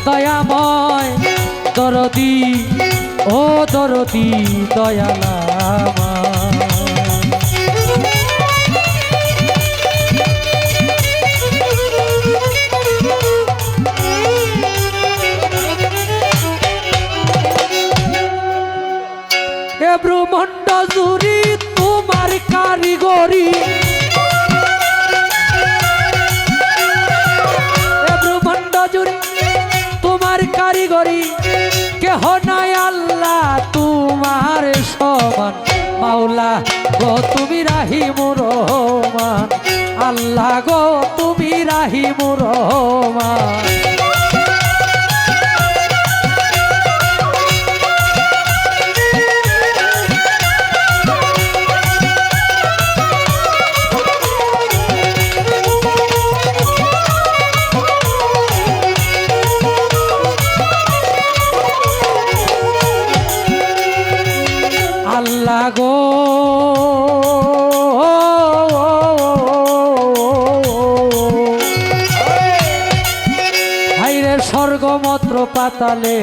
দয়াময় দরদি ও দরদি দয়ালামা এ ব্রহ্মাণ্ড জুড়ি তোমার কারিগরি কারিগরি কেহ নাই আল্লাহ তোমার সমান মাওলা গো তুমি রাহিমুর রহমান আল্লাহ গো তুমি রাহিমুর রহমান গো হাইরে স্বর্গমত্র পাতালে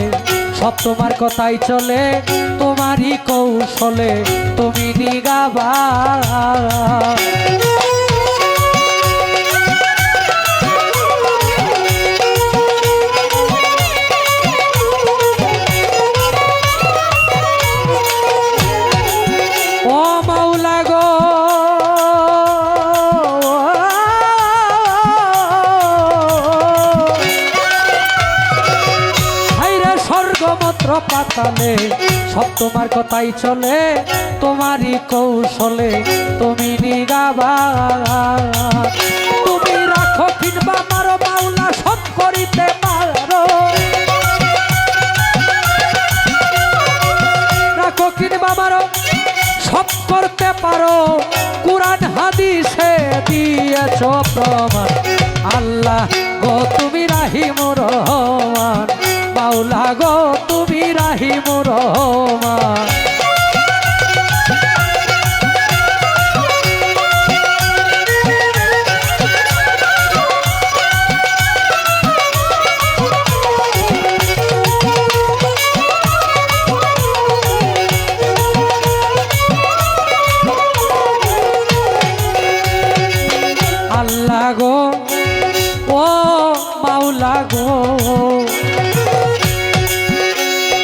সব তোমার কথাই চলে তোমারই কৌশলে তুমি নিগাবা পাতালে সব তোমার কথাই চলে তোমারই কৌশলে তুমি নিগাবা তুমি রাখো কিংবা মারো মাওলা সব করিতে পারো রাখো কিংবা মারো সব করতে পারো কুরআন হাদিসে দিয়েছ প্রমাণ আল্লাহ গো তুমি রাহিমুর রহমান মাওলা গো তুমি রাহিমুর রহমান আল্লাহ গো ও মাওলা গো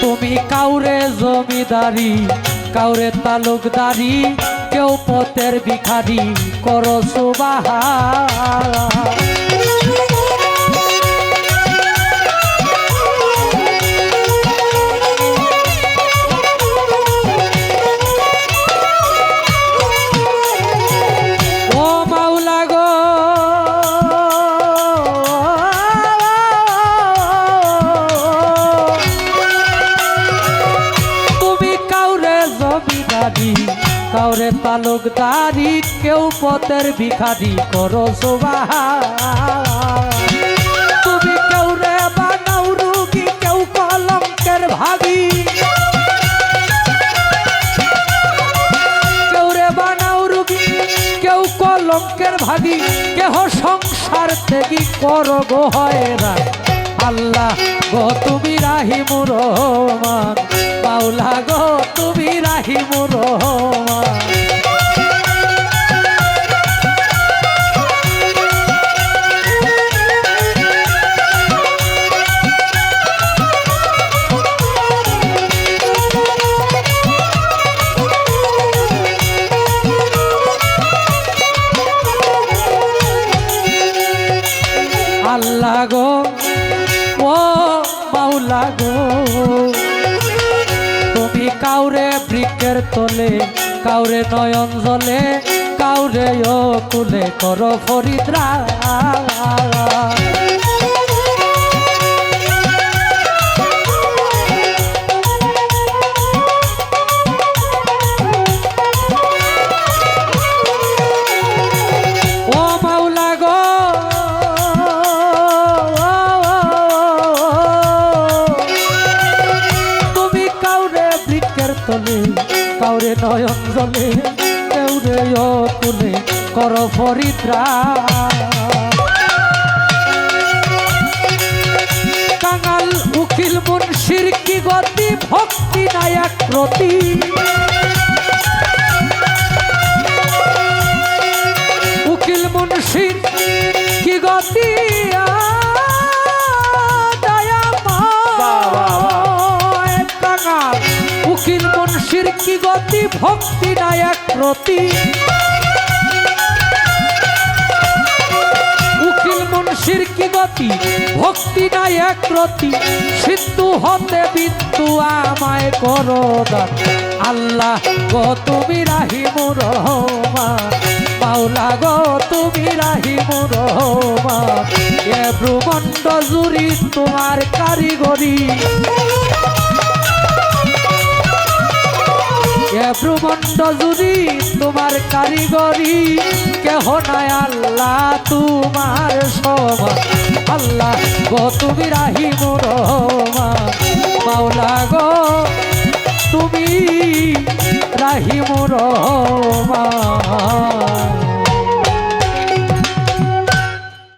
তুমি কাউরে জমিদারি কাউরে তালুকদারি কেউ পথের ভিখারি করো সুবহান কাউরে তালুকদারি কেউ পথের ভিখারি করো সুবহান তুমি কেউরে বানাও রুগী কেউ কলঙ্কের ভাগী কেউরে বানাও রুগী কেউ কলঙ্কের ভাগী কেহ সংসার থেকে করো গো হয়রান আল্লাহ গো তুমি রাহিমুর রহমান মাওলা গো তুমি রাহিমুর রহমান আল্লাহ গো ও মাওলা গো তুমি কাউরে বৃক্ষের তলে কাউরে নয়ন জলে কাউরে ও কুলে কর ফরিদ্রা কাউরে নয়ন জলে কেউরে ও কুলে কর ফরিদ্রা কাঙাল উকিল মুন্সির কি গতি ভক্তি নায়ক প্রতি উকিল মুন্সির কি গতি কাঙাল উকিল মুন্সির কি গতি ভক্তি নায়ক প্রতি উকিল মুন্সির কি গতি ভক্তি নায়ক প্রতি সিদ্ধু হতে বিদ্যু আমায় করো দান আল্লাহ গো তুমি রাহিমুর রহমান মাওলা গো তুমি রাহিমুর রহমান এ ব্রহ্মাণ্ড জুড়ি তোমার কারিগরি এ ব্রহ্মাণ্ড জুড়ি তোমার কারিগরি কেহ নাই আল্লাহ তোমার সমান আল্লাহ গো তুমি রাহিমুর রহমান মাওলা গো তুমি রাহিমুর রহমান